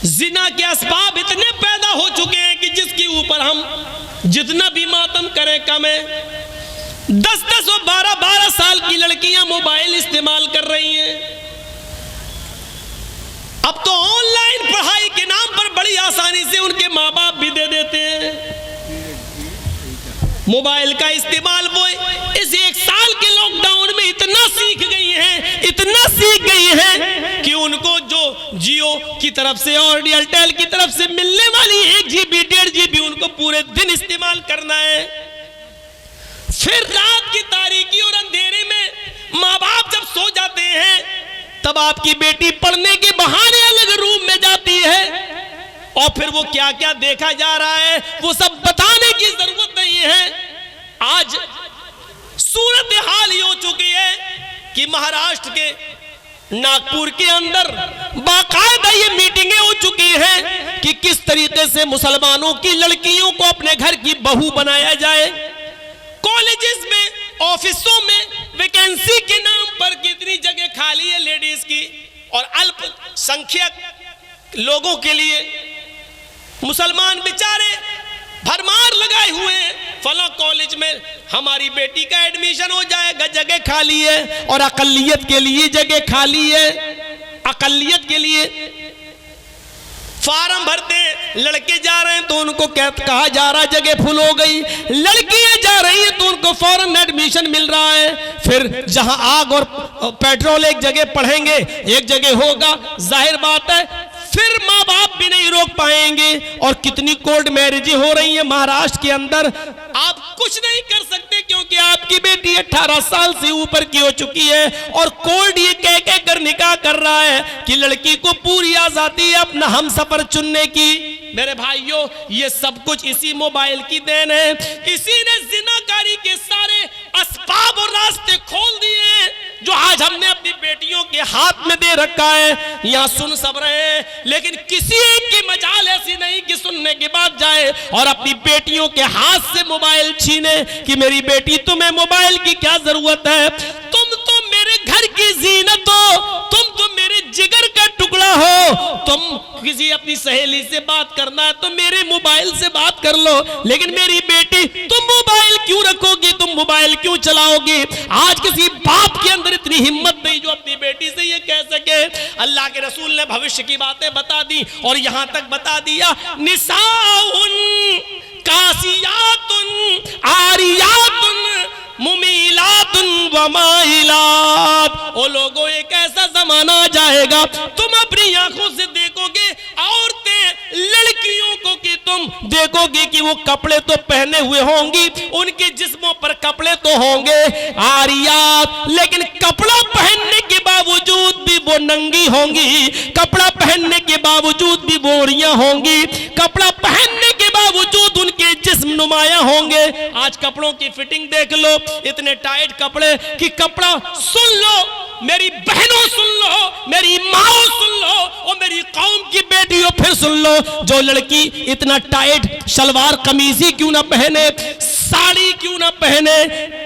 जिना के असबाब इतने पैदा हो चुके हैं कि जिसके ऊपर हम जितना भी मातम करें कम है। 10-10 और 12-12 साल की लड़कियां मोबाइल इस्तेमाल कर रही हैं। अब तो ऑनलाइन पढ़ाई के नाम पर बड़ी आसानी से उनके माँ बाप भी दे देते हैं। मोबाइल का इस्तेमाल वो इस 1 साल के लॉकडाउन में इतना सीख गई हैं कि उनको जो जियो की तरफ से और एयरटेल की तरफ से मिलने वाली 1 GB 1.5 GB उनको पूरे दिन इस्तेमाल करना है। फिर रात की तारीकी और अंधेरे में माँ बाप जब सो जाते हैं तब आपकी बेटी पढ़ने के बहाने अलग रूम में जाती है और फिर वो क्या क्या देखा जा रहा है वो सब बताने की जरूरत नहीं है। आज सूरत हाल ये हो चुकी है कि महाराष्ट्र के नागपुर के अंदर बाकायदा ये मीटिंगें हो चुकी हैं कि किस तरीके से मुसलमानों की लड़कियों को अपने घर की बहू बनाया जाए। कॉलेजेस में, ऑफिसों में वैकेंसी के नाम पर कितनी जगह खाली है लेडीज की, और अल्पसंख्यक लोगों के लिए मुसलमान बेचारे भरमार लगाए हुए हैं। फला कॉलेज में हमारी बेटी का एडमिशन हो जाएगा, जगह खाली है, और अकलियत के लिए जगह खाली है। अकलियत के लिए फार्म भरते हैं, लड़के जा रहे हैं तो उनको कहा जा रहा है जगह फुल हो गई, लड़कियां जा रही हैं तो उनको फौरन एडमिशन मिल रहा है। फिर जहां आग और पेट्रोल एक जगह पढ़ेंगे एक जगह होगा, जाहिर बात है फिर माँ बाप भी नहीं रोक पाएंगे। और कितनी कोर्ट मैरिज हो रही है महाराष्ट्र के अंदर, आप कुछ नहीं कर सकते क्योंकि आपकी बेटी 18 साल से ऊपर की हो चुकी है और कोर्ट ये कह कर निकाह कर रहा है कि लड़की को पूरी आजादी है अपना हमसफर चुनने की। मेरे भाइयों, ये सब कुछ इसी मोबाइल की देन है। इसी ने जिनाकारी के सारे असबाब और रास्ते खोल दिए जो आज हमने अपनी बेटियों के हाथ में दे रखा है। यहाँ सुन सब रहे हैं लेकिन किसी एक की मजाल ऐसी नहीं कि सुनने के बाद जाए और अपनी बेटियों के हाथ से मोबाइल छीने कि मेरी बेटी तुम्हें मोबाइल की क्या जरूरत है, तुम तो मेरे घर की जीनत हो, तुम तो मेरे जिगर का टुकड़ा हो, तुम किसी अपनी सहेली से बात करना है तो मेरे मोबाइल से बात कर लो, लेकिन मेरी बेटी तुम मोबाइल क्यों रखोगी, तुम मोबाइल क्यों चलाओगी। आज किसी बाप के अंदर इतनी हिम्मत नहीं जो अपनी बेटी से ये कह सके। अल्लाह के रसूल ने भविष्य की बातें बता दी और यहां तक बता दिया, निसाउन कासियातुन आरियातुन मुमीलातुन व माइलात। ओ लोगों, एक ऐसा जमाना आ जाएगा तुम अपनी आंखों से देखोगे औरतें लड़कियों को कि तुम देखोगे कि वो कपड़े तो पहने हुए होंगी, उनके जिस्मों पर कपड़े तो होंगे आरियात, लेकिन कपड़ा पहनने के बावजूद भी वो नंगी होंगी, कपड़ा पहनने के बावजूद भी बोरियां होंगी, कपड़ा पहनने के बावजूद उनके जिस्म नुमाया होंगे। आज कपड़ों की फिटिंग देख लो, इतने टाइट कपड़े कि कपड़ा सुन लो, मेरी बहनों सुन लो, मेरी माओ सुन लो और मेरी कौम की बेटियों फिर सुन लो, जो लड़की इतना टाइट शलवार कमीजी क्यों ना पहने, साड़ी क्यों ना पहने,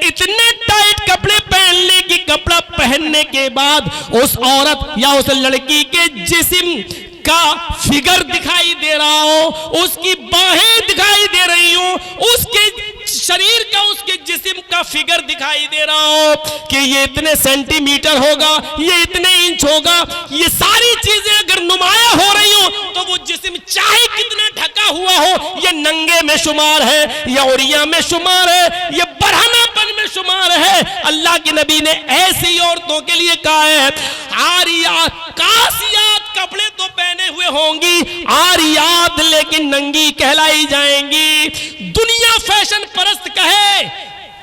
इतने टाइट कपड़े पहन ले कि कपड़ा पहनने के बाद उस औरत या उस लड़की के जिस्म का फिगर दिखाई दे रहा हो, उसकी बाहें दिखाई दे रही हो, उसके शरीर का, उसके जिस्म का फिगर दिखाई दे रहा हो कि ये इतने सेंटीमीटर होगा, ये इतने इंच होगा, ये सारी चीजें अगर नुमाया हो रही हो तो वो जिस्म चाहे कितना ढका हुआ हो, ये नंगे में शुमार है, ये औरिया में शुमार है, ये बरहनापन में शुमार है। अल्लाह के नबी ने ऐसी औरतों के लिए कहा है, आरियात कासियात, कपड़े तो पहने हुए होंगी, आरियात लेकिन नंगी कहलाई जाएंगी। दुनिया फैशन परस्त कहे,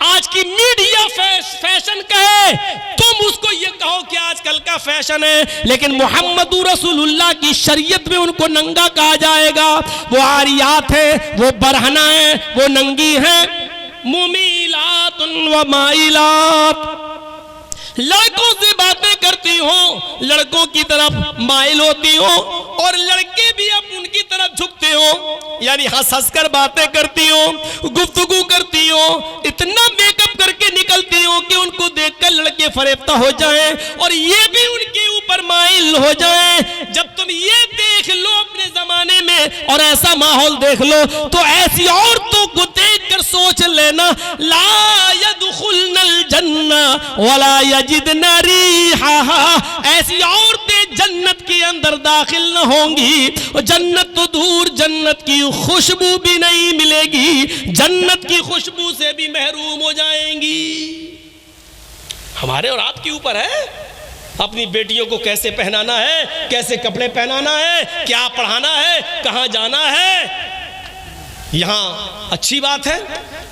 आज की मीडिया फैशन कहे, तुम उसको ये कहो कि आजकल का फैशन है, लेकिन मोहम्मद रसूलुल्लाह की शरीयत में उनको नंगा कहा जाएगा। वो आरियात है, वो बरहना है, वो नंगी है। मुमीलातुन व माइलात, लड़कों से बातें करती हो, लड़कों की तरफ माइल होती हो और लड़के भी अब उनकी तरफ झुकते हो, यानी हंस हंस कर बातें करती हो, गुफ्तगू करती हो, इतना मेकअप करके निकलती हो कि उनको देखकर लड़के फरेफ्ता हो जाएं और ये भी उनके ऊपर माइल हो जाएं। जब तुम ये देख लो अपने और ऐसा माहौल देख लो तो ऐसी औरतों को देखकर सोच लेना, ला यदखुलनल जन्ना वला यजिदना रिहा, ऐसी औरतें जन्नत के अंदर दाखिल न होंगी, और जन्नत तो दूर, जन्नत की खुशबू भी नहीं मिलेगी, जन्नत की खुशबू से भी महरूम हो जाएंगी। हमारे और आपके ऊपर है अपनी बेटियों को कैसे पहनाना है, कैसे कपड़े पहनाना है, क्या पढ़ाना है, कहां जाना है। यहां अच्छी बात है,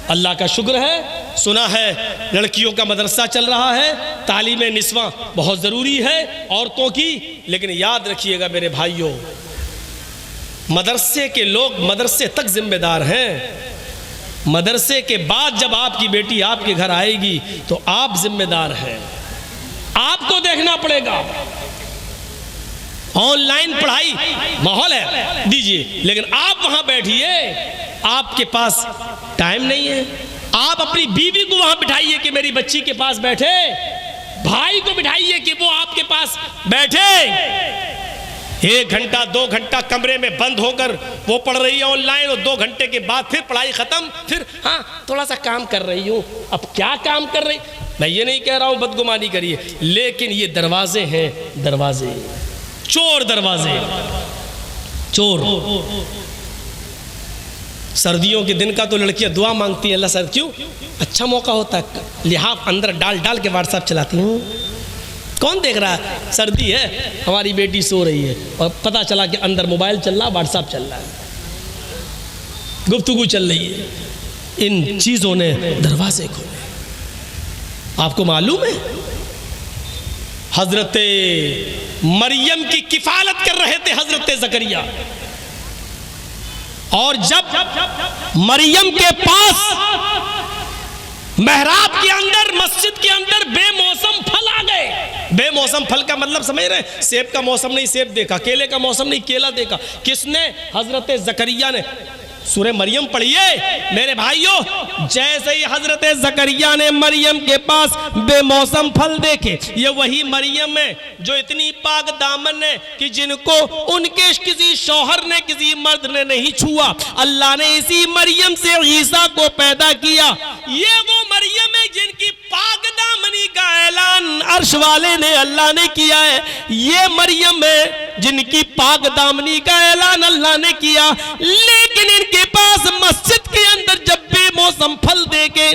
अल्लाह का शुक्र है, सुना है लड़कियों का मदरसा चल रहा है, तालीम निस्वा बहुत ज़रूरी है औरतों की, लेकिन याद रखिएगा मेरे भाइयों, मदरसे के लोग मदरसे तक जिम्मेदार हैं। मदरसे के बाद जब आपकी बेटी आपके घर आएगी तो आप जिम्मेदार हैं, आपको देखना पड़ेगा। ऑनलाइन पढ़ाई माहौल है दीजिए, लेकिन आप वहां बैठिए, आपके पास टाइम नहीं है। आप अपनी बीवी को वहां बिठाइए कि मेरी बच्ची के पास बैठे, भाई को बिठाइए कि वो आपके पास बैठे। 1 घंटा 2 घंटा कमरे में बंद होकर वो पढ़ रही है ऑनलाइन, और 2 घंटे के बाद फिर पढ़ाई खत्म, फिर हाँ थोड़ा सा काम कर रही हूँ। अब क्या काम कर रही, मैं ये नहीं कह रहा हूँ बदगुमानी करिए, लेकिन ये दरवाजे हैं, दरवाजे, चोर दरवाजे, चोर। सर्दियों के दिन का तो लड़कियां दुआ मांगती हैं, अल्लाह सर क्यों, अच्छा मौका होता है, लिहाफ अंदर डाल डाल के व्हाट्सएप चलाती हूँ, कौन देख रहा है, सर्दी है, हमारी बेटी सो रही है, और पता चला कि अंदर मोबाइल चल रहा, व्हाट्सएप चल रहा है, गुफ्तगू चल रही है। इन चीजों ने दरवाजे खोले। आपको मालूम है हजरत मरियम की किफालत कर रहे थे हजरत जकरिया, और जब मरियम के पास मेहराब के अंदर, मस्जिद के अंदर बेमौसम फल आ गए। बेमौसम फल का मतलब समझ रहे हैं, सेब का मौसम नहीं सेब देखा, केले का मौसम नहीं केला देखा, किसने, हजरत जकरिया ने। सूरह मरियम पढ़िए मेरे भाइयों, जैसे ही हजरत जकरिया ने मरियम के पास बेमौसम फल देखे, ये वही मरियम है जो इतनी पाक दामन है कि जिनको उनके किसी शौहर ने, किसी मर्द ने नहीं छुआ। अल्लाह ने इसी मरियम से ईसा को पैदा किया। ये वो मरियम है जिनकी पाक दामनी का ऐलान अर्श वाले ने, अल्लाह ने किया है। ये मरियम है जिनकी पाक दामनी का ऐलान अल्लाह ने किया, लेकिन इनके पास मस्जिद के अंदर जब बेमौसम फल देके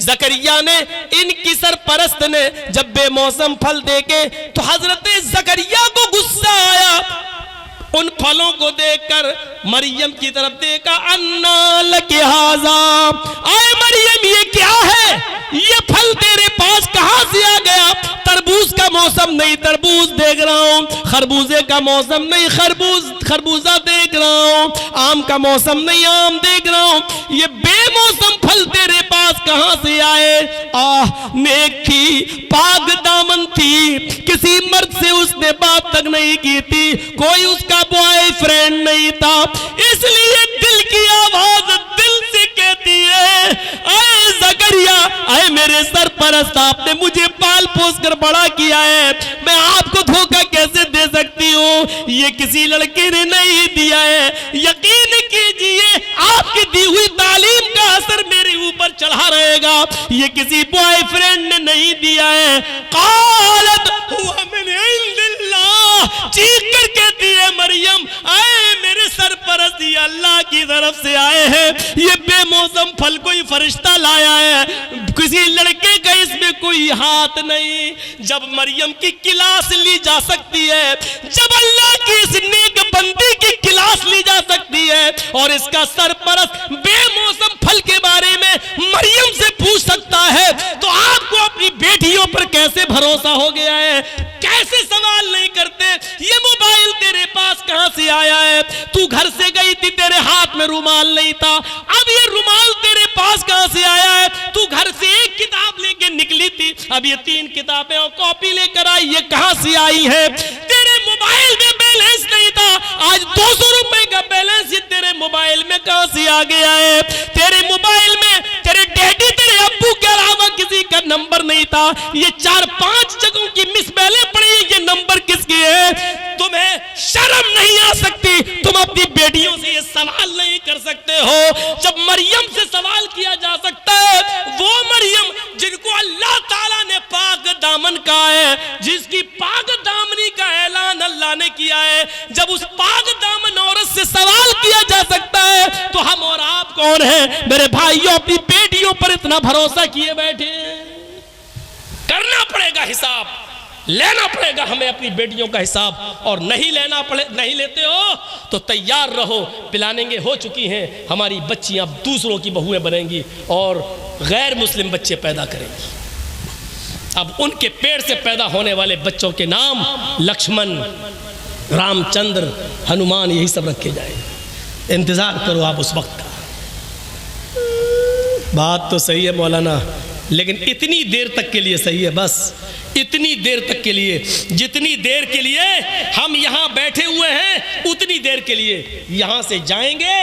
जकरिया ने, इनकी सरपरस्त ने जब बेमौसम फल देके, तो हजरत जकरिया को गुस्सा आया। उन फलों को देखकर मरियम की तरफ देखा, अन्ना लके हाजा, आए मरियम ये क्या है, ये फल तेरे पास कहां से आ गया। तरबूज का मौसम नहीं तरबूज देख रहा हूं, खरबूजे का मौसम नहीं खरबूजा देख रहा हूं, आम का मौसम नहीं आम देख रहा हूं, ये बेमौसम फल तेरे पास कहां से आए। नेक थी, पाक दामन थी, किसी मर्द से उसने बात तक नहीं की थी, कोई उसका बॉयफ्रेंड नहीं था, इसलिए दिल की आवाज दिल से कहती है, आए जकरिया, आए मेरे सरपरस्त, आपने मुझे पाल पोस कर बड़ा किया है, मैं आपको धोखा कैसे दे सकती हूँ, ये किसी लड़के ने नहीं दिया है। यकीन कीजिए आपकी दी हुई तालीम का असर मेरे ऊपर चढ़ा रहेगा, ये किसी बॉयफ्रेंड ने नहीं दिया है। कालत हुआ मैंने चीख कर कहती है मरियम, आए मेरे सरपरस्त, ये अल्लाह की तरफ से आए हैं, ये बेमौसम फल कोई फरिश्ता लाया है, किसी लड़के का इसमें कोई हाथ नहीं। जब मरियम की क्लास ली जा सकती है, जब अल्लाह की इस नेक बंदी की क्लास ली जा सकती है, और इसका सरपरस्त बेमौसम फल के बारे में मरियम से पूछ सकता है, तो आपको अपनी बेटियों पर कैसे भरोसा हो गया है, कैसे सवाल नहीं करते। ये मोबाइल तेरे पास कहां से आया है, तू घर से गई थी तेरे हाथ में रुमाल नहीं था, अब ये रुमाल तेरे पास कहां से आया है, तू घर से एक किताब लेके निकली थी, अब ये 3 किताबें और कॉपी लेकर आई, ये कहां से आई है। तेरे मोबाइल में बैलेंस नहीं था, आज 200 रुपए का बैलेंस ये तेरे मोबाइल में कहां से आ गया है। तेरे मोबाइल में तेरे डैडी, तेरे अब्बू के अलावा किसी का नंबर नहीं था, ये 4-5 जगहों की मिस बैलेंस पड़ी, ये नंबर किसके है। तुम्हें शर्म नहीं आ सकती, तुम अपनी बेटियों हमसे सवाल किया जा सकता है तो हम और आप कौन हैं? मेरे भाइयों, अपनी बेटियों पर इतना भरोसा किए बैठे हैं। करना पड़ेगा हिसाब, लेना पड़ेगा हमें अपनी बेटियों का हिसाब। और नहीं लेते हो तो तैयार रहो, पिलानेंगे हो चुकी हैं हमारी बच्चियां, दूसरों की बहुएं बनेंगी और गैर मुस्लिम बच्चे पैदा करेंगी। अब उनके पेट से पैदा होने वाले बच्चों के नाम लक्ष्मण, रामचंद्र, हनुमान, यही सब रखे जाएंगे। इंतजार करो आप उस वक्त का। बात तो सही है मौलाना, लेकिन इतनी देर तक के लिए सही है, बस इतनी देर तक के लिए, जितनी देर के लिए हम यहाँ बैठे हुए हैं उतनी देर के लिए। यहाँ से जाएंगे,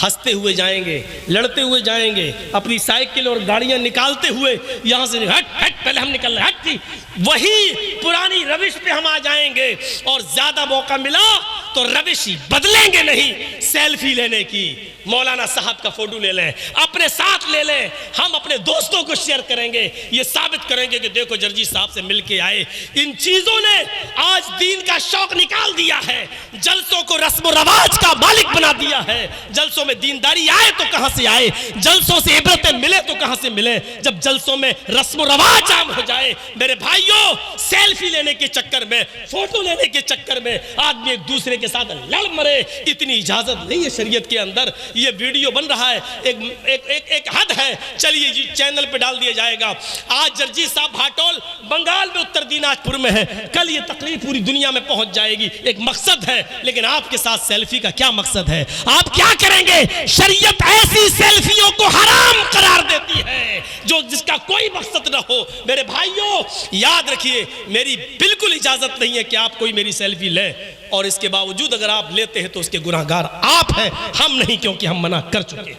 हंसते हुए जाएंगे, लड़ते हुए जाएंगे, अपनी साइकिल और गाड़ियां निकालते हुए यहाँ से हट हट, पहले हम निकल रहे, हट, वही पुरानी रविश पे हम आ जाएंगे। और ज्यादा मौका मिला तो रविश बदलेंगे नहीं, सेल्फी लेने की। मौलाना साहब का फोटो ले लें, अपने साथ ले लें, हम अपने दोस्तों को शेयर करेंगे, ये साबित करेंगे कि देखो जर्जी साहब से मिलके आए। इन चीजों ने आज दीन का शौक निकाल दिया है, जलसों को रस्म रवाज का मालिक बना दिया है। जलसों में दीनदारी आए तो कहां से आए, जलसों से इबरतें मिले तो कहां से मिले, जब जलसों में रस्म रवाज आम हो जाए। मेरे भाइयों, सेल्फी लेने के चक्कर में, फोटो लेने के चक्कर में आदमी एक दूसरे के साथ लड़ मरे, इतनी इजाजत नहीं है शरीयत के अंदर। ये वीडियो बन रहा है, एक हद है, चलिए जी चैनल पे डाल दिया जाएगा। आज जर्जी साहब भाटोल बंगाल में उत्तर दिनाजपुर में है, कल ये तकरीर पूरी दुनिया में पहुंच जाएगी। एक मकसद है, लेकिन आपके साथ सेल्फी का क्या मकसद है? आप क्या करेंगे? शरीयत ऐसी सेल्फियों को हराम करार देती है जो जिसका कोई मकसद ना हो। मेरे भाइयों याद रखिए, मेरी बिल्कुल इजाजत नहीं है कि आप कोई मेरी सेल्फी ले, और इसके बावजूद अगर आप लेते हैं तो उसके गुनाहगार आप हैं, हम नहीं, क्योंकि हम मना कर चुके हैं।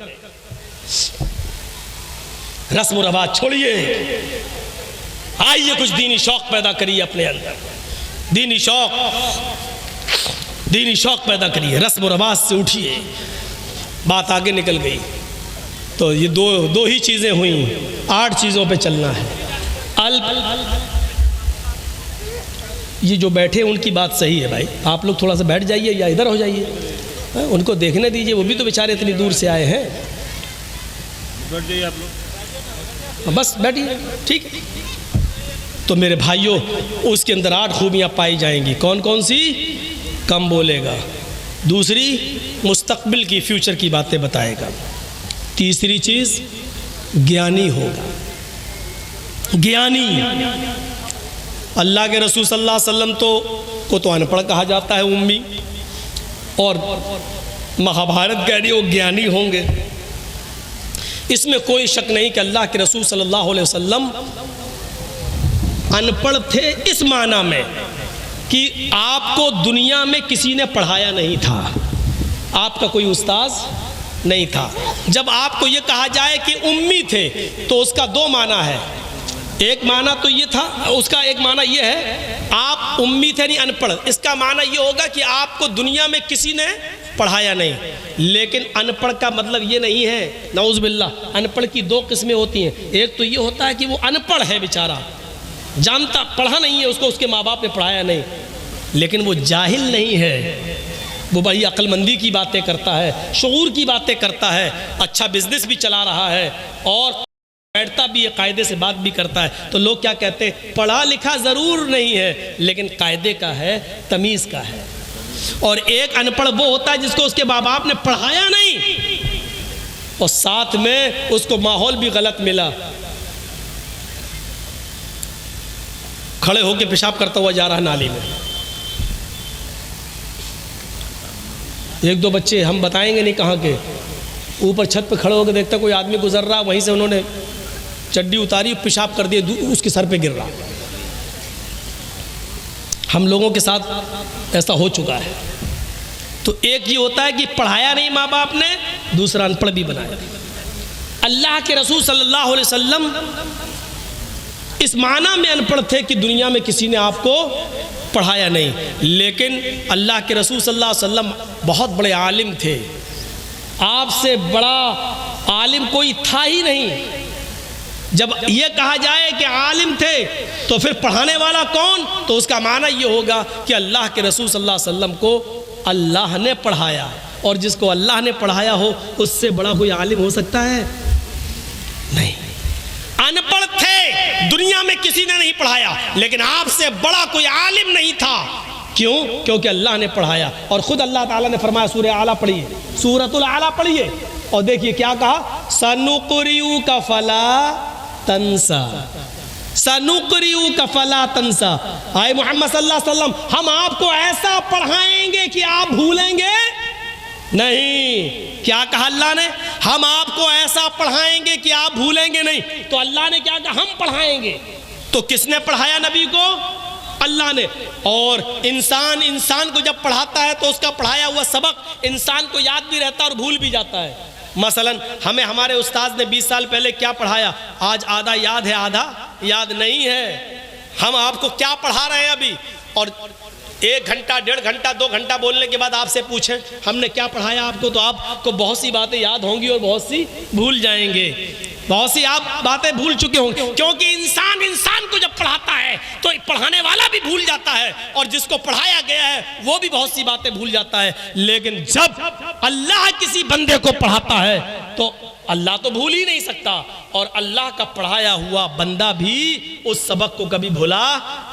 रस्म रवाज छोड़िए, आइए कुछ दीनी शौक पैदा करिए अपने अंदर, दीनी शौक पैदा करिए, रस्म रवाज से उठिए। बात आगे निकल गई तो ये दो ही चीजें हुई, 8 चीजों पे चलना है। ये जो बैठे उनकी बात सही है भाई, आप लोग थोड़ा सा बैठ जाइए या इधर हो जाइए, उनको देखने दीजिए, वो भी तो बेचारे इतनी दूर से आए हैं। बैठ जाइए आप लोग, बस बैठिए, ठीक है। तो मेरे भाइयों, उसके अंदर 8 खूबियाँ पाई जाएंगी। कौन कौन सी? कम बोलेगा, दूसरी मुस्तकबिल की, फ्यूचर की बातें बताएगा, तीसरी चीज़ ज्ञानी होगा। ज्ञानी, अल्लाह के रसूल सल्लल्लाहु अलैहि वसल्लम को तो अनपढ़ कहा जाता है, उम्मी, और महाभारत कह रही वो ज्ञानी होंगे। इसमें कोई शक नहीं कि अल्लाह के रसूल सल्लल्लाहु अलैहि वसल्लम अनपढ़ थे इस माना में कि आपको दुनिया में किसी ने पढ़ाया नहीं था, आपका कोई उस्ताद नहीं था। जब आपको ये कहा जाए कि उम्मी थे तो उसका 2 माना है। एक माना तो ये था, उसका एक माना ये है आप उम्मी थे नहीं अनपढ़, इसका माना ये होगा कि आपको दुनिया में किसी ने पढ़ाया नहीं। लेकिन अनपढ़ का मतलब ये नहीं है, नऊज़ बिल्लाह, अनपढ़ की 2 किस्में होती हैं। एक तो ये होता है कि वो अनपढ़ है बेचारा, जानता, पढ़ा नहीं है, उसको उसके माँ बाप ने पढ़ाया नहीं, लेकिन वो जाहिल नहीं है, वो बड़ी अक्लमंदी की बातें करता है, शऊर की बातें करता है, अच्छा बिजनेस भी चला रहा है और बैठता भी है, कायदे से बात भी करता है। तो लोग क्या कहते हैं, पढ़ा लिखा ज़रूर नहीं है लेकिन कायदे का है, तमीज़ का है। और एक अनपढ़ वो होता है जिसको उसके माँ बाप ने पढ़ाया नहीं और साथ में उसको माहौल भी गलत मिला, खड़े होकर पेशाब करता हुआ जा रहा है नाली में। 1-2 बच्चे, हम बताएंगे नहीं कहाँ के, ऊपर छत पे खड़े होकर देखता कोई आदमी गुजर रहा, वहीं से उन्होंने चड्डी उतारी, पेशाब कर दिए, उसके सर पे गिर रहा। हम लोगों के साथ ऐसा हो चुका है। तो एक ये होता है कि पढ़ाया नहीं माँ बाप ने, दूसरा अनपढ़ भी बनाया। अल्लाह के रसूल सल्लल्लाहु अलैहि वसल्लम इस माना में अनपढ़ थे कि दुनिया में किसी ने आपको पढ़ाया नहीं, लेकिन अल्लाह के रसूल सल्लल्लाहु अलैहि वसल्लम बहुत बड़े आलिम थे, आपसे बड़ा आलिम कोई था ही नहीं। जब ये कहा जाए कि आलिम थे तो फिर पढ़ाने वाला कौन, तो उसका माना ये होगा कि अल्लाह के रसूल सल्लल्लाहु अलैहि वसल्लम को अल्लाह ने पढ़ाया, और जिसको अल्लाह ने पढ़ाया हो उससे बड़ा कोई आलिम हो सकता है? नहीं। अनपढ़ थे, दुनिया में किसी ने नहीं पढ़ाया, लेकिन आपसे बड़ा कोई आलिम नहीं था। क्यों? क्योंकि अल्लाह ने पढ़ाया। और खुद अल्लाह ताला ने फरमाया, सूरह आला पढ़िए, सूरतुल आला पढ़िए, और देखिए क्या कहा, सनुक़रिउ का फला तंसा, सनुक़रिउ का फला तंसा। आए मोहम्मद सल्लल्लाहु अलैहि वसल्लम, हम आपको ऐसा पढ़ाएंगे कि आप भूलेंगे नहीं। क्या कहा अल्लाह ने? हम आपको ऐसा पढ़ाएंगे कि आप भूलेंगे नहीं। तो अल्लाह ने क्या कहा? हम पढ़ाएंगे। तो किसने पढ़ाया नबी को? अल्लाह ने। और इंसान को जब पढ़ाता है तो उसका पढ़ाया हुआ सबक इंसान को याद भी रहता है और भूल भी जाता है। मसलन हमें हमारे उस्ताद ने 20 साल पहले क्या पढ़ाया, आज आधा याद है, आधा याद नहीं है। हम आपको क्या पढ़ा रहे हैं अभी, और 1 घंटा 1.5 घंटा 2 घंटा बोलने के बाद आपसे पूछें हमने क्या पढ़ाया आपको, तो आपको बहुत सी बातें याद होंगी और बहुत सी भूल जाएंगे, बहुत सी आप बातें भूल चुके होंगे। क्योंकि इंसान को जब पढ़ाता है तो पढ़ाने वाला भी भूल जाता है, और जिसको पढ़ाया गया है वो भी बहुत सी बातें भूल जाता है। लेकिन जब अल्लाह किसी बंदे को पढ़ाता है तो अल्लाह तो भूल ही नहीं सकता, और अल्लाह का पढ़ाया हुआ बंदा भी उस सबक को कभी भुला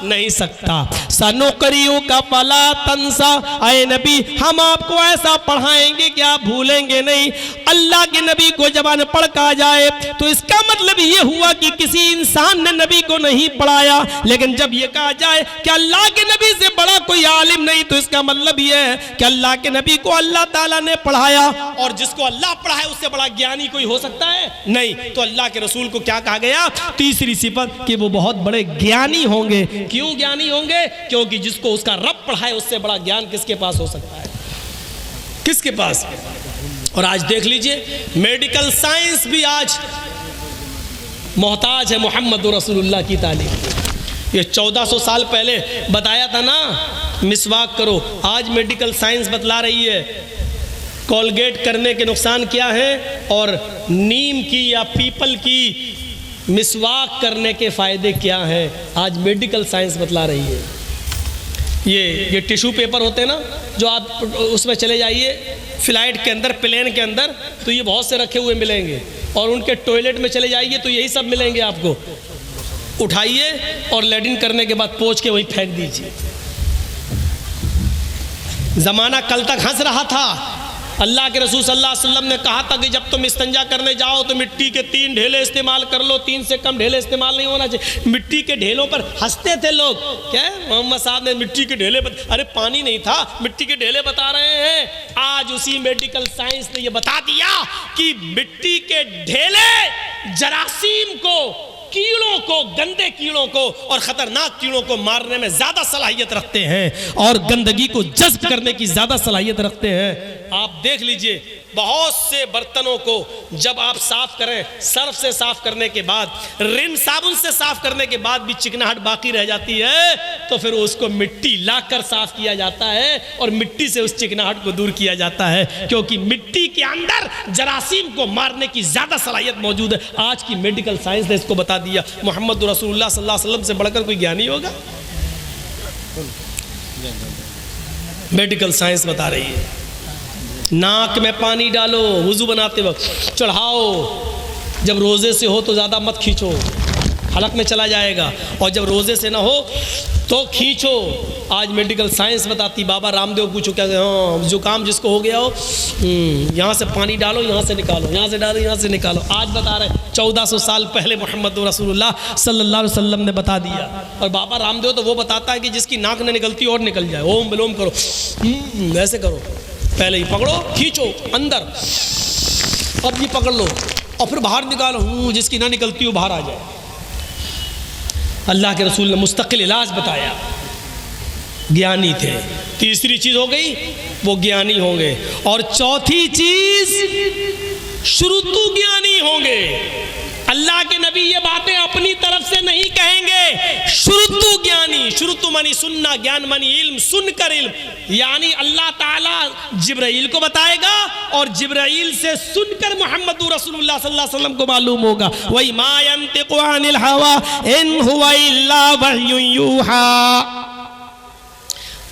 नहीं सकता। सनुक़रिउ का फला तंसा, आए नबी हम आपको ऐसा पढ़ाएंगे कि आप भूलेंगे नहीं। अल्लाह के नबी को जब अनपढ़ कहा जाए तो इसका मतलब ये हुआ कि किसी इंसान ने नबी को नहीं पढ़ाया, लेकिन जब ये कहा जाए कि अल्लाह के नबी से बड़ा कोई आलिम नहीं, तो इसका मतलब ये है कि अल्लाह के नबी को अल्लाह ताला ने पढ़ाया, और जिसको अल्लाह पढ़ाए उससे बड़ा ज्ञानी कोई हो सकता है? नहीं। तो अल्लाह के रसूल को क्या कहा गया? तीसरी सिफत कि वो बहुत बड़े ज्ञानी होंगे। क्यों ज्ञानी होंगे? क्योंकि जिसको उसका रब पढ़ाए उससे बड़ा ज्ञान किसके पास हो सकता है? किसके पास? और आज देख लीजिए मेडिकल साइंस भी आज मोहताज है मोहम्मद रसूलुल्लाह की तालीम। ये 1400 साल पहले बताया था ना, मिसवाक करो, आज मेडिकल साइंस बतला रही है कोलगेट करने के नुकसान क्या है, और नीम की या पीपल की मिसवाक करने के फ़ायदे क्या हैं, आज मेडिकल साइंस बतला रही है। ये टिश्यू पेपर होते हैं ना, जो आप उसमें चले जाइए फ्लाइट के अंदर, प्लेन के अंदर, तो ये बहुत से रखे हुए मिलेंगे, और उनके टॉयलेट में चले जाइए तो यही सब मिलेंगे आपको। उठाइए और लैट्रिन करने के बाद पोंछ के वही फेंक दीजिए। ज़माना कल तक हंस रहा था। अल्लाह के रसूल सल्लल्लाहु अलैहि वसल्लम ने कहा था कि जब तुम इस्तंजा करने जाओ तो मिट्टी के 3 ढेले इस्तेमाल कर लो, 3 से कम ढेले इस्तेमाल नहीं होना चाहिए। मिट्टी के ढेलों पर हंसते थे लोग, क्या मोहम्मद साहब ने मिट्टी के ढेले अरे पानी नहीं था, मिट्टी के ढेले बता रहे हैं। आज उसी मेडिकल साइंस ने यह बता दिया कि मिट्टी के ढेले जरासीम को, कीड़ों को, गंदे कीड़ों को और खतरनाक कीड़ों को मारने में ज्यादा सलाहियत रखते हैं, और गंदगी को जज्ब करने की ज्यादा सलाहियत रखते हैं। आप देख लीजिए बहुत से बर्तनों को जब आप साफ करें, सर्फ से साफ करने के बाद, रिन साबुन से साफ करने के बाद भी चिकनाहट बाकी रह जाती है, तो फिर उसको मिट्टी लाकर साफ किया जाता है और मिट्टी से उस चिकनाहट को दूर किया जाता है, क्योंकि मिट्टी के अंदर जरासीम को मारने की ज्यादा सलाहियत मौजूद है। आज की मेडिकल साइंस ने इसको बता दिया। मोहम्मद रसूलुल्लाह सल्लल्लाहु अलैहि वसल्लम से बढ़कर कोई ज्ञानी होगा? मेडिकल साइंस बता रही है। नाक में पानी डालो वुज़ू बनाते वक्त, चढ़ाओ, जब रोज़े से हो तो ज़्यादा मत खींचो, हलक में चला जाएगा, और जब रोज़े से ना हो तो खींचो। आज मेडिकल साइंस बताती, बाबा रामदेव पूछो क्या, हाँ जुकाम जिसको हो गया हो, यहाँ से पानी डालो, यहाँ से निकालो, यहाँ से डालो, यहाँ से निकालो। आज बता रहे 1400 साल पहले मोहम्मद रसूलुल्लाह सल्लल्लाहु अलैहि वसल्लम ने बता दिया। और बाबा रामदेव तो वो बताता है कि जिसकी नाक न निकलती और निकल जाए, ओम विलोम करो, ऐसे करो, पहले ही पकड़ो, खींचो अंदर, अब ये पकड़ लो और फिर बाहर निकालो, जिसकी ना निकलती वो बाहर आ जाए। अल्लाह के रसूल ने मुस्तकिल इलाज बताया, ज्ञानी थे। तीसरी चीज हो गई वो ज्ञानी होंगे, और चौथी चीज शुरुतु ज्ञानी होंगे। अल्लाह के नबी ये बातें अपनी तरफ से नहीं कहेंगे, शुरुतु ज्ञानी, शुरुतु मानी सुनना, ज्ञान मानी इल्म, सुनकर इल्म, यानी अल्लाह ताला जिब्राइल को बताएगा और जिब्राइल से सुनकर मोहम्मद रसूलुल्लाह सल्लल्लाहु अलैहि वसल्लम को मालूम होगा। वही मा यंतिकु अनिल हवा इन हुवा इल्ला वह्युन यूहा।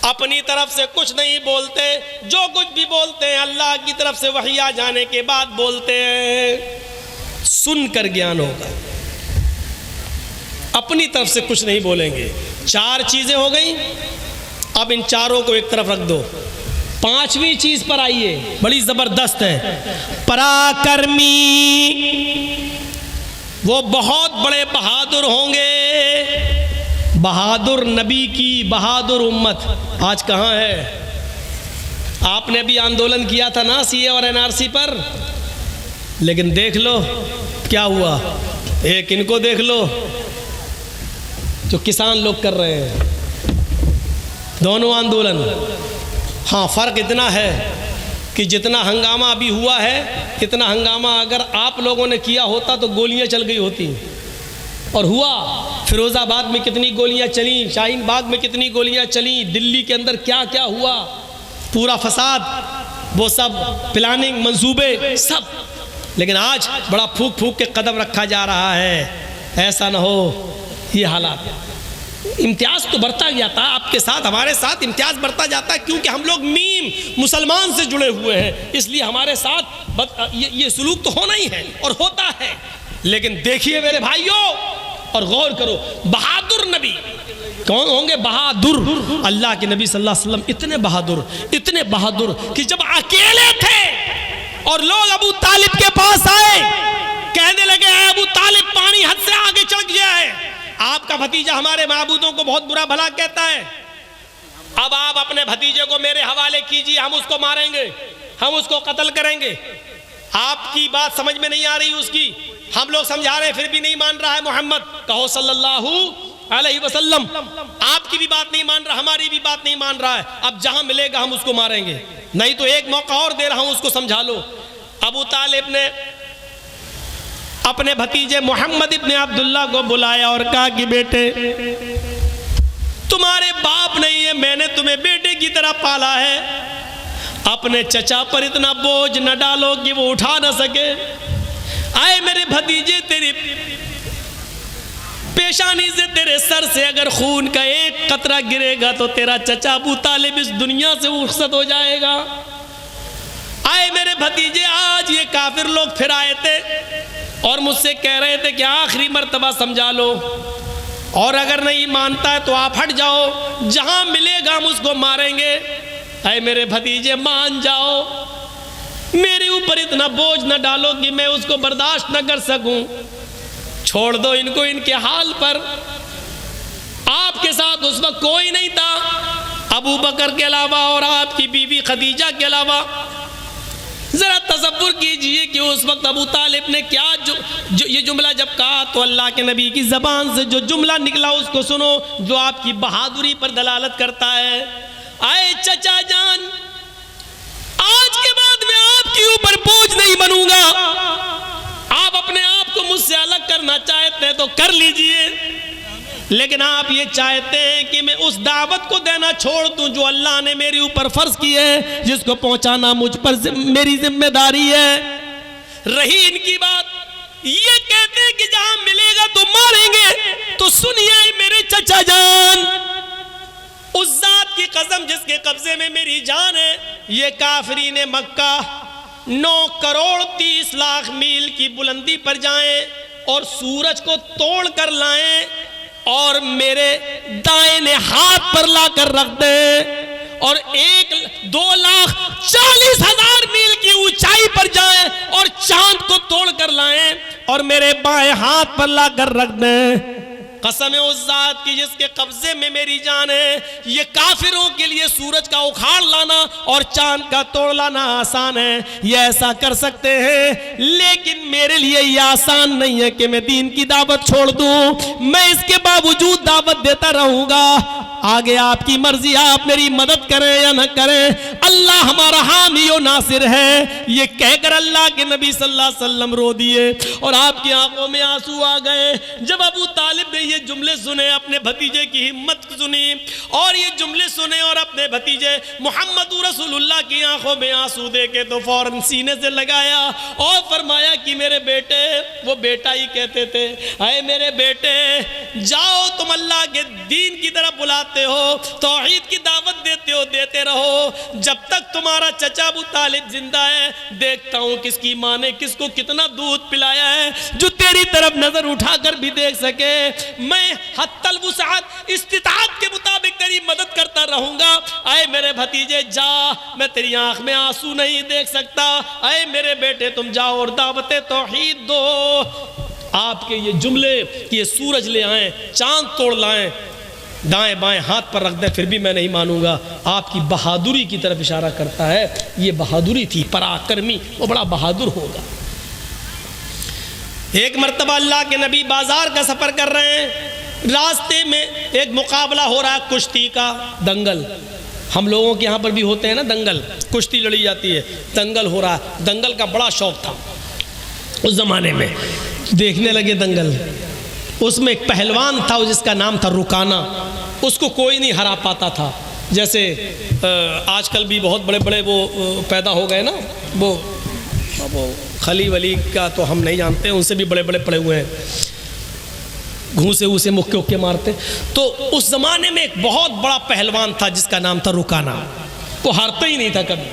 अपनी तरफ से कुछ नहीं बोलते, जो कुछ भी बोलते हैं अल्लाह की तरफ से वही आ जाने के बाद बोलते हैं। सुनकर ज्ञान होगा, अपनी तरफ से कुछ नहीं बोलेंगे। 4 चीजें हो गई, अब इन चारों को एक तरफ रख दो। 5वीं चीज पर आइए, बड़ी जबरदस्त है। पराक्रमी, वो बहुत बड़े बहादुर होंगे। बहादुर नबी की बहादुर उम्मत आज कहाँ है? आपने अभी आंदोलन किया था ना सीए और एनआरसी पर, लेकिन देख लो क्या हुआ। एक इनको देख लो जो किसान लोग कर रहे हैं, दोनों आंदोलन। हाँ, फर्क इतना है कि जितना हंगामा अभी हुआ है, इतना हंगामा अगर आप लोगों ने किया होता तो गोलियां चल गई होती। और हुआ, फिरोजाबाद में कितनी गोलियां चली, शाहीन बाग में कितनी गोलियां चली, दिल्ली के अंदर क्या क्या हुआ, पूरा फसाद, वो सब प्लानिंग, मंसूबे सब। लेकिन आज बड़ा फूक फूक के कदम रखा जा रहा है। ऐसा ना हो ये हालात। इम्तियाज तो बढ़ता गया था, आपके साथ हमारे साथ इम्तियाज बढ़ता जाता है, क्योंकि हम लोग मीम मुसलमान से जुड़े हुए हैं, इसलिए हमारे साथ ये सुलूक तो होना ही है और होता है। लेकिन देखिए मेरे भाइयों और गौर करो, बहादुर नबी कौन होंगे? बहादुर अल्लाह के नबी सल्लल्लाहु अलैहि वसल्लम इतने बहादुर कि जब अकेले थे और लोग अबू तालिब के पास आए, कहने लगे अबू तालिब पानी हद से आगे चढ़ गया है, आपका भतीजा हमारे माबूदों को बहुत बुरा भला कहता है, अब आप अपने भतीजे को मेरे हवाले कीजिए, हम उसको मारेंगे, हम उसको कत्ल करेंगे। आपकी बात समझ में नहीं आ रही उसकी, हम लोग समझा रहे हैं फिर भी नहीं मान रहा है। मोहम्मद कहो सल्लल्लाहु अलैहि वसल्लम, आपकी भी बात नहीं मान रहा, हमारी भी बात नहीं मान रहा है। अब जहां मिलेगा हम उसको मारेंगे, नहीं तो एक मौका और दे रहा हूं, उसको समझा लो। अबू तालिब ने अपने भतीजे मोहम्मद इब्ने अब्दुल्ला को बुलाया और कहा कि बेटे, तुम्हारे बाप नहीं है, मैंने तुम्हें बेटे की तरह पाला है, अपने चचा पर इतना बोझ न डालो कि वो उठा ना सके। आए मेरे भतीजे, तेरी पेशानी से, तेरे सर से अगर खून का एक कतरा गिरेगा तो तेरा चचा अबू तालिब इस दुनिया से रुखसत हो जाएगा। आए मेरे भतीजे, आज ये काफिर लोग फिर आए थे और मुझसे कह रहे थे कि आखिरी मर्तबा समझा लो, और अगर नहीं मानता है तो आप हट जाओ, जहां मिलेगा हम उसको मारेंगे। आए मेरे भतीजे, मान जाओ, मेरे ऊपर इतना बोझ न डालो कि मैं उसको बर्दाश्त न कर सकूं, छोड़ दो इनको इनके हाल पर। आपके साथ उस वक्त कोई नहीं था अबू बकर के अलावा और आपकी बीवी खदीजा के अलावा। जरा तसव्वुर कीजिए कि उस वक्त अबू तालिब ने क्या ये जुमला जब कहा तो अल्लाह के नबी की जबान से जो जुमला निकला उसको सुनो, जो आपकी बहादुरी पर दलालत करता है। आए चचा जान, आज के बाद मैं आपके ऊपर बोझ नहीं बनूंगा, आप अपने आप को मुझसे अलग करना चाहते हैं तो कर लीजिए, लेकिन आप ये चाहते हैं कि मैं उस दावत को देना छोड़ दूं जो अल्लाह ने मेरे ऊपर फर्ज की है, जिसको पहुंचाना मुझ पर मेरी जिम्मेदारी है। रही इनकी बात, ये कहते हैं कि जहां मिलेगा तो मारेंगे, तो सुनिए मेरे चचा जान, उस जात की कसम जिसके कब्जे में मेरी जान है, ये काफिरीन मक्का 9 करोड़ 30 लाख मील की बुलंदी पर जाएं और सूरज को तोड़ कर लाएं और मेरे दाहिने हाथ पर लाकर रख दें और 1,02,40,000 मील की ऊंचाई पर जाएं और चांद को तोड़ कर लाएं और मेरे बाएं हाथ पर लाकर रख दें। कसम है उस जात की जिसके कब्जे में मेरी जान है, ये काफिरों के लिए सूरज का उखाड़ लाना और चांद का तोड़ लाना आसान है, ये ऐसा कर सकते हैं, लेकिन मेरे लिए ये आसान नहीं है कि मैं दीन की दावत छोड़ दूं। मैं इसके बावजूद दावत देता रहूंगा, आगे आपकी मर्जी, आप मेरी मदद करें या न करें, अल्लाह हमारा हामी और नासिर है। ये कहकर अल्लाह के नबी सल्लल्लाहु अलैहि वसल्लम रो दिए और आपकी आंखों में आंसू आ गए। जब अबू तालिब ने ये जुमले सुने, अपने भतीजे की हिम्मत सुनी और ये जुमले सुने और अपने भतीजे मोहम्मद रसूलुल्लाह की आंखों में आंसू देके तो फौरन सीने से लगाया और फरमाया कि मेरे बेटे, वो बेटा ही कहते थे, अरे मेरे बेटे जाओ, तुम अल्लाह के दीन की तरफ बुलाते बुलाते हो, तौहीद की दावत देते हो, देते रहो जब तक तुम्हारा चचा अबू तालिब जिंदा है। देखता हूँ किसकी माँ ने किसको कितना दूध पिलाया है, जो तेरी तरफ नजर उठाकर भी देख सके। मैं हत्तल वुसअत इस्तिताअत के मुताबिक तेरी मदद करता रहूंगा। अय मेरे भतीजे जा, मैं तेरी आंख में आंसू नहीं देख सकता। अय मेरे बेटे तुम जाओ और दावत तौहीद दो। आपके ये जुमले कि ये सूरज ले आए, चांद तोड़ लाएं, दाएं बाएं हाथ पर रख दे फिर भी मैं नहीं मानूंगा। आपकी बहादुरी की तरफ इशारा करता है। ये बहादुरी थी, पराक्रमी वो बड़ा बहादुर होगा। एक मर्तबा अल्लाह के नबी बाजार का सफर कर रहे हैं, रास्ते में एक मुकाबला हो रहा है कुश्ती का, दंगल। हम लोगों के यहाँ पर भी होते हैं ना दंगल, कुश्ती लड़ी जाती है, दंगल हो रहा है। दंगल का बड़ा शौक था उस जमाने में, देखने लगे दंगल। उसमें एक पहलवान था जिसका नाम था रुकाना, उसको कोई नहीं हरा पाता था। जैसे आजकल भी बहुत बड़े बड़े वो पैदा हो गए ना, वो खली वली का तो हम नहीं जानते, उनसे भी बड़े बड़े पड़े हुए हैं, घूसे उसे मुक्के उक्के मारते। तो उस ज़माने में एक बहुत बड़ा पहलवान था जिसका नाम था रुकाना, वो हारता ही नहीं था कभी।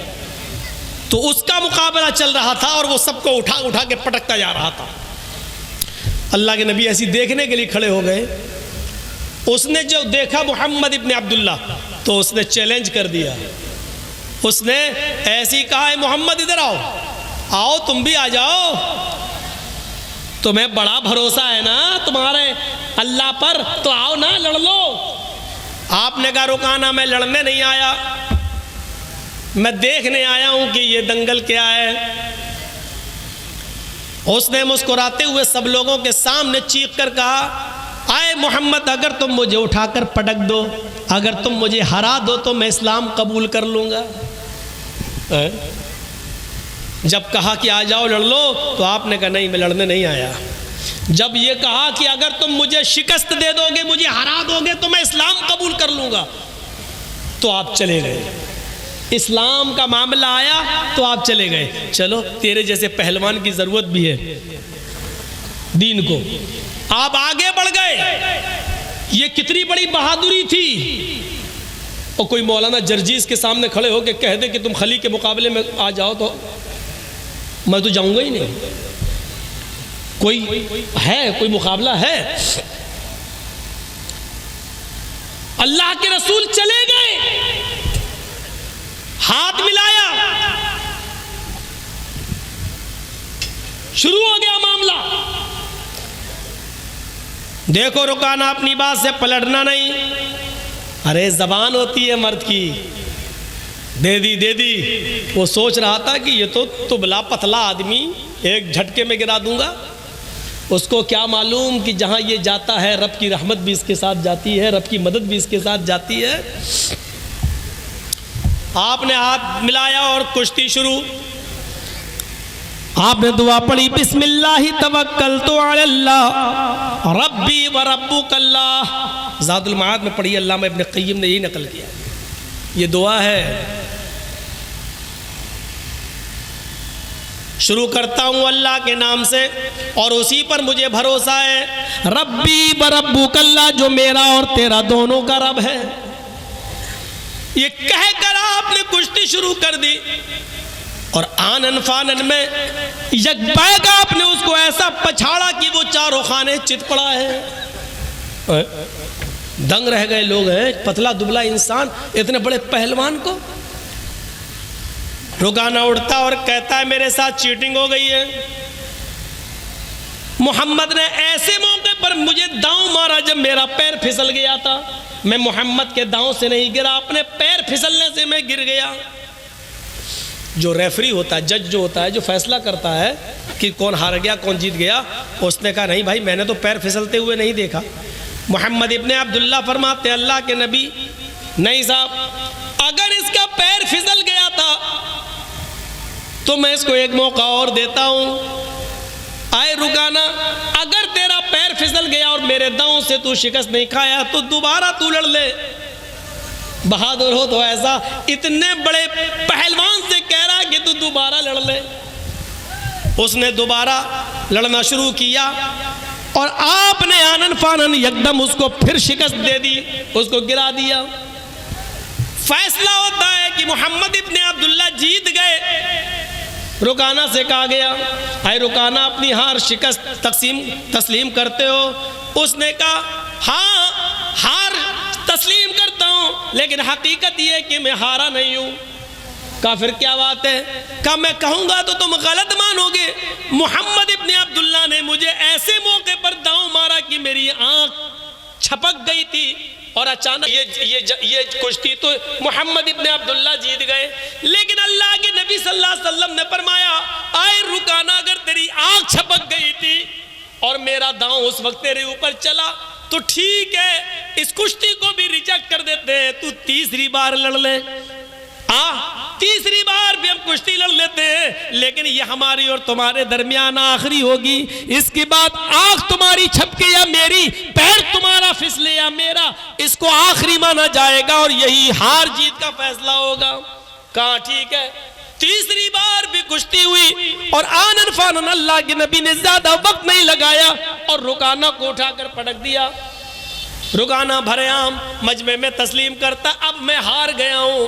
तो उसका मुकाबला चल रहा था और वो सबको उठा उठा के पटकता जा रहा था। अल्लाह के नबी ऐसी देखने के लिए खड़े हो गए। उसने जो देखा मोहम्मद इब्ने अब्दुल्ला, तो उसने चैलेंज कर दिया। उसने ऐसी कहा है मोहम्मद इधर आओ, आओ तुम भी आ जाओ, तुम्हें बड़ा भरोसा है ना तुम्हारे अल्लाह पर, तो आओ ना लड़ लो। आपने कहा रुकाना मैं लड़ने नहीं आया, मैं देखने आया हूं कि ये दंगल क्या है। उसने मुस्कुराते हुए सब लोगों के सामने चीख कर कहा, आए मोहम्मद अगर तुम मुझे उठाकर पटक दो, अगर तुम मुझे हरा दो तो मैं इस्लाम कबूल कर लूँगा। जब कहा कि आ जाओ लड़ लो, तो आपने कहा नहीं मैं लड़ने नहीं आया। जब ये कहा कि अगर तुम मुझे शिकस्त दे दोगे, मुझे हरा दोगे तो मैं इस्लाम कबूल कर लूँगा, तो आप चले गए। इस्लाम का मामला आया तो आप चले गए। चलो तेरे जैसे पहलवान की ज़रूरत भी है दीन को, आप आगे बढ़ गए। ये कितनी बड़ी बहादुरी थी। और कोई मौलाना जर्जीस के सामने खड़े होकर कह दे कि तुम खली के मुकाबले में आ जाओ, तो मैं तो जाऊंगा ही नहीं। कोई मुकाबला है? अल्लाह के रसूल चले गए, हाथ मिलाया, शुरू हो गया मामला। देखो रुकाना अपनी बात से पलटना नहीं। अरे जबान होती है मर्द की, दे दी। वो सोच रहा था कि ये तो तुबला पतला आदमी, एक झटके में गिरा दूंगा। उसको क्या मालूम कि जहां ये जाता है रब की रहमत भी इसके साथ जाती है, रब की मदद भी इसके साथ जाती है। आपने हाथ मिलाया और कुश्ती शुरू। आपने दुआ पढ़ी, बिस्मिल्लाहि तवक्कलतु अलल्लाह रब्बी व रब्बुकल्लाह। ज़ादुल माद में पढ़ी, अल्लामा इब्न क़य्यिम ने यही नकल किया। ये दुआ है। शुरू करता हूँ अल्लाह के नाम से और उसी पर मुझे भरोसा है। रब्बी व रब्बुकल्लाह, जो मेरा और तेरा दोनों का रब है। ये कहकर आपने कुश्ती शुरू कर दी और आनन फानन में यकबैग आपने उसको ऐसा पछाड़ा कि वो चारों खाने चित पड़ा है। दंग रह गए लोग हैं, पतला दुबला इंसान इतने बड़े पहलवान को। रुकाना उठता और कहता है मेरे साथ चीटिंग हो गई है। मोहम्मद ने ऐसे मौके पर मुझे दांव मारा जब मेरा पैर फिसल गया था। मैं मोहम्मद के दांव से नहीं गिरा, अपने पैर फिसलने से मैं गिर गया। जो रेफरी होता है, जज जो होता है, जो फैसला करता है कि कौन हार गया कौन जीत गया, उसने कहा नहीं भाई मैंने तो पैर फिसलते हुए नहीं देखा। मोहम्मद इब्ने अब्दुल्ला फरमाते अल्लाह के नबी, नहीं साहब, अगर इसका पैर फिसल गया था तो मैं इसको एक मौका और देता हूँ। आए रुकाना, अगर तेरा पैर फिसल गया और मेरे दांव से तू शिकस्त नहीं खाया तो दोबारा तू लड़ ले। बहादुर हो तो ऐसा, इतने बड़े पहलवान से कह रहा कि तू दोबारा लड़ ले। उसने दोबारा लड़ना शुरू किया और आपने आनन फानन एकदम उसको फिर शिकस्त दे दी, उसको गिरा दिया। फैसला होता है कि मोहम्मद इब्ने अब्दुल्ला जीत गए। रुकाना से कहा गया, हाय रुकाना अपनी हार शिकस्त तस्लीम करते हो? उसने कहा हाँ हार तस्लीम करता हूं, लेकिन हकीकत यह कि मैं हारा नहीं हूं। कहा फिर क्या बात है? कहा मैं कहूंगा तो तुम गलत मानोगे। मोहम्मद इब्ने अब्दुल्ला ने मुझे ऐसे मौके पर दांव मारा कि मेरी आंख छपक गई थी और अचानक ये कुश्ती तो मोहम्मद इब्ने अब्दुल्ला जीत गए। लेकिन अल्लाह के नबी सल्लल्लाहु अलैहि वसल्लम ने फरमाया, आए रुकाना, अगर तेरी आंख छपक गई थी और मेरा दांव उस वक्त तेरे ऊपर चला तो ठीक है, इस कुश्ती को भी रिजेक्ट कर देते हैं, तू तीसरी बार लड़ ले। तीसरी बार भी हम कुश्ती लड़ लेते हैं, लेकिन ये हमारी और तुम्हारे दरमियान आखिरी होगी। इसके बाद आंख तुम्हारी छपके या मेरी, पैर तुम्हारा फिसले या मेरा, इसको आखिरी माना जाएगा और यही हार जीत का फैसला होगा। कहा ठीक है। तीसरी बार भी कुश्ती हुई और आनन फानन अल्लाह के नबी ने ज्यादा वक्त नहीं लगाया और रुकाना को उठाकर पटक दिया। रुकाना भरेआम मजमे में तस्लीम करता, अब मैं हार गया हूं।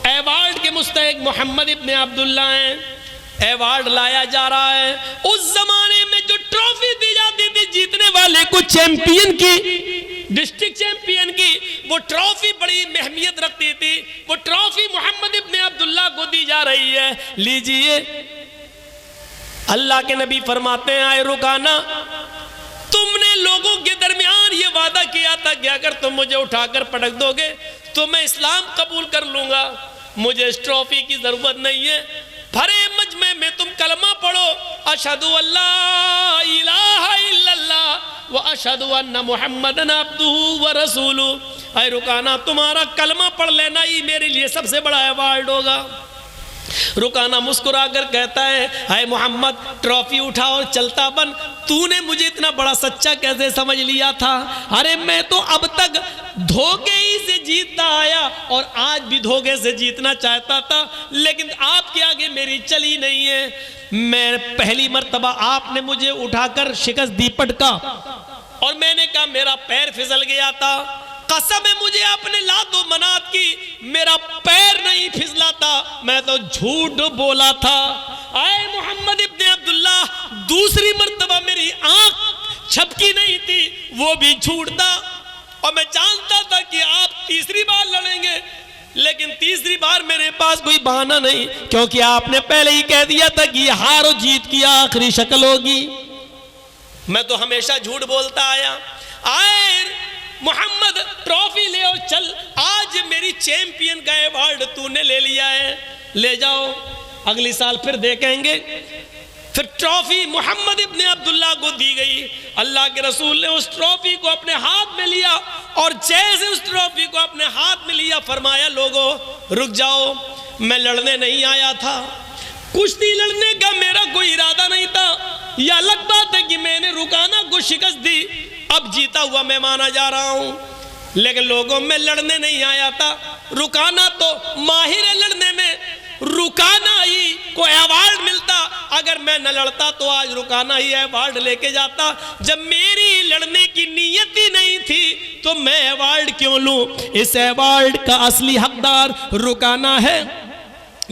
एवार्ड के मुस्तहिक मोहम्मद इब्ने अब्दुल्ला हैं। एवार्ड लाया जा रहा है। उस जमाने में जो ट्रॉफी दी जाती थी जीतने वाले को, चैंपियन की, डिस्ट्रिक्ट चैंपियन की, वो ट्रॉफी बड़ी अहमियत रखती थी। वो ट्रॉफी मोहम्मद इब्ने अब्दुल्ला को दी जा रही है, लीजिए। अल्लाह के नबी फरमाते हैं, आए रुकाना, तुमने लोगों के दरमियान ये वादा किया था कि अगर तुम मुझे उठाकर पटक दोगे तो मैं इस्लाम कबूल कर लूंगा, मुझे इस ट्रॉफी की जरूरत नहीं है। भरे मजमे में तुम कलमा पढ़ो, अशहदु अल्ला इलाहा इल्लल्लाह व अशहदु अन्ना मुहम्मदन अब्दुहु व रसूलुहु। ऐ रुकाना, तुम्हारा कलमा पढ़ लेना ही मेरे लिए सबसे बड़ा अवार्ड होगा। रुकाना मुस्कुराकर कहता है, हाय मोहम्मद, ट्रॉफी उठा और चलता बन। तूने मुझे इतना बड़ा सच्चा कैसे समझ लिया था? अरे मैं तो अब तक धोखे ही से जीतता आया और आज भी धोखे से जीतना चाहता था, लेकिन आपके आगे मेरी चली नहीं है। मैं पहली मर्तबा आपने मुझे उठाकर शिकस्त दी, पटका, और मैंने कहा मेरा पैर फिसल गया था। कसम है मुझे अपने लादो मनात की, मेरा पैर नहीं फिसला था, मैं तो झूठ बोला था। आए मोहम्मद इब्ने अब्दुल्ला, दूसरी मर्तबा मेरी आंख छपकी नहीं थी, वो भी झूठ था, और मैं जानता था कि आप तीसरी बार लड़ेंगे, लेकिन तीसरी बार मेरे पास कोई बहाना नहीं, क्योंकि आपने पहले ही कह दिया था कि हार और जीत की आखिरी शक्ल होगी। मैं तो हमेशा झूठ बोलता आया। आए मोहम्मद, ट्रॉफी ले और चल, आज मेरी चैंपियन का अवार्ड तूने ले लिया है, ले जाओ, अगली साल फिर देखेंगे। फिर ट्रॉफी मोहम्मद इब्ने अब्दुल्ला को दी गई। अल्लाह के रसूल ने उस ट्रॉफी को अपने हाथ में लिया और जैसे उस ट्रॉफी को अपने हाथ में लिया फरमाया, लोगों रुक जाओ, मैं लड़ने नहीं आया था, कुश्ती लड़ने का मेरा कोई इरादा नहीं था। यह अलग बात है कि मैंने रुकाना को शिकस्त दी, अब जीता हुआ मैं माना जा रहा हूं, लेकिन लोगों में लड़ने नहीं आया था। रुकाना तो माहिर है लड़ने में, रुकाना ही को अवार्ड मिलता। अगर मैं न लड़ता तो आज रुकाना ही अवार्ड लेके जाता। जब मेरी लड़ने की नीयत ही नहीं थी तो मैं अवार्ड क्यों लूं? इस अवार्ड का असली हकदार रुकाना है,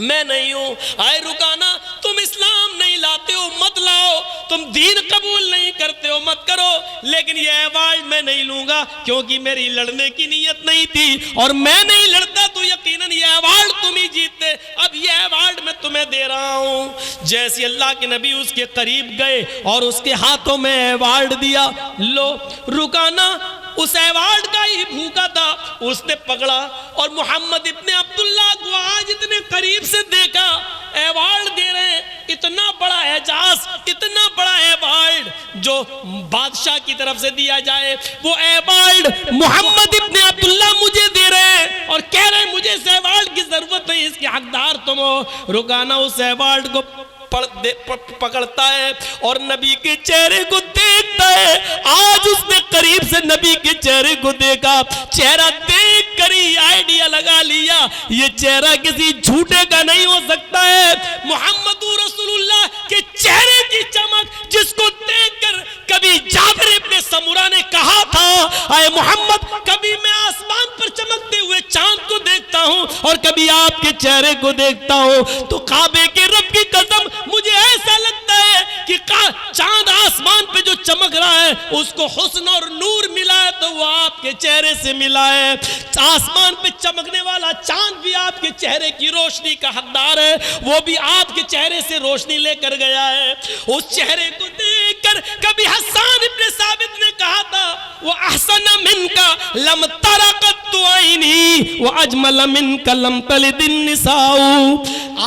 मैं नहीं हूं। आए रुकाना, तुम इस्लाम नहीं लाते हो मत लाओ, तुम दीन कबूल नहीं करते हो मत करो, लेकिन यह अवार्ड मैं नहीं लूंगा, क्योंकि मेरी लड़ने की नीयत नहीं थी, और मैं नहीं लड़ता तो यकीनन यह अवार्ड तुम ही जीतते। अब यह अवार्ड मैं तुम्हें दे रहा हूं। जैसे अल्लाह के नबी उसके करीब गए और उसके हाथों में अवार्ड दिया, लो, रुकाना उस अवार्ड का ही भूखा था, उसने पकड़ा और मोहम्मद इब्ने अब्दुल्ला को आज इतने करीब से देखा, अवार्ड दे रहे हैं, इतना बड़ा एजाज, इतना बड़ा अवार्ड जो बादशाह की तरफ से दिया जाए, वो अवार्ड मोहम्मद इब्ने अब्दुल्ला मुझे दे रहे हैं और कह रहे हैं मुझे इस अवार्ड की जरूरत नहीं, इसके हकदार तुम हो। रुकाना उस अवार्ड को पकड़ता है और नबी के चेहरे को देखता है। आज उसने करीब से नबी के चेहरे को देखा, चेहरा देख कर ही आइडिया लगा लिया ये चेहरा किसी झूठे का नहीं हो सकता है। मोहम्मदुर रसूलुल्लाह के चेहरे की चमक जिसको देखकर कभी जाबिर इब्ने आए मोहम्मद, कभी मैं आसमान पर चमकते हुए चांद को देखता हूं और कभी आपके चेहरे को देखता हूं, तो काबे के रब की कसम मुझे ऐसा लगता है कि चांद आसमान पे जो चमक रहा है उसको हुस्न और नूर मिला है तो वो आपके चेहरे से मिला है। आसमान पे चमकने वाला चांद भी आपके चेहरे की रोशनी का हकदार है, वो भी आपके चेहरे से रोशनी लेकर गया है। उस चेहरे को देखकर कभी हसन इब्न साबित ने कहा था, वो अहसन मिनका लम तरक़त आईनी व अजमल मिनका लम तलिदिन निसाउ।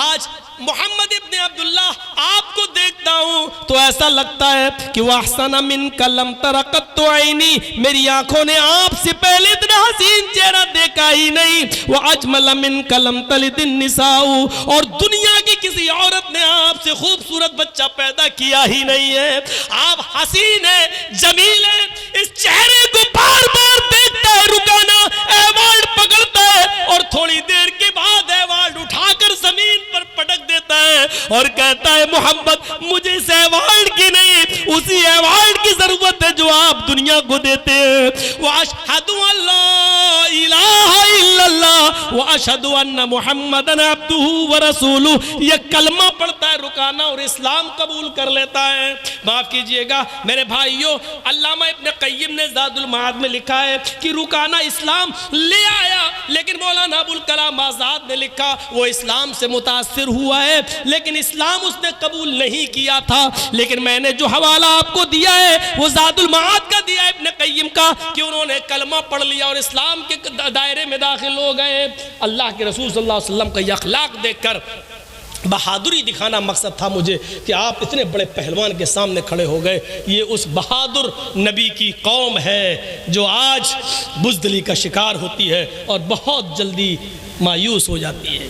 आज मोहम्मद इब्न अब्दुल्लाह आपको देखता हूं तो ऐसा लगता है कि वह अहसन मिनका लम तरक़त आईनी, मेरी आंखों ने आपसे पहले इतना हसीन चेहरा देखा ही नहीं। वह अजमल मिनका लम तलिदिन निसाउ, और दुनिया की किसी औरत ने आपसे खूबसूरत बच्चा पैदा किया ही नहीं है। आप हसीन है, जमील है, इस चेहरे को बार बार देखता है रुकाना, एवार्ड पकड़ता है और थोड़ी देर के बाद एवार्ड उठाकर जमीन पर पटक देता है और कहता है मोहम्मद मुझे इस अवार्ड की नहीं, उसी अवार्ड की जरूरत है जो आप दुनिया को देते हैं। व अशहदु अल्ला इलाहा इल्लल्लाह व अशहदु अन्ना मुहम्मदन अब्दुहु व रसूलुहु, ये कलमा पढ़ता है रुकाना और इस्लाम कबूल कर लेता है। माफ कीजिएगा मेरे भाइयों, अल्लामा इब्न क़य्यिम ने ज़ादुल मआद में लिखा है कि रुकाना इस्लाम ले आया, लेकिन मौलाना अबुल कलाम आज़ाद ने लिखा वो इस्लाम से मुतासिर हुआ है लेकिन इस्लाम उसने कबूल नहीं किया था। लेकिन मैंने जो हवाला आपको दिया है वो ज़ादुल मआद का दिया है इब्न क़य्यिम का, कि उन्होंने कलमा पढ़ लिया और इस्लाम के दायरे में दाखिल हो गए। अल्लाह के रसूल सल्लल्लाहु अलैहि वसल्लम का ये अखलाक देखकर बहादुरी दिखाना मकसद था मुझे कि आप इतने बड़े पहलवान के सामने खड़े हो गए। ये उस बहादुर नबी की कौम है जो आज बुज़दिली का शिकार होती है और बहुत जल्दी मायूस हो जाती है।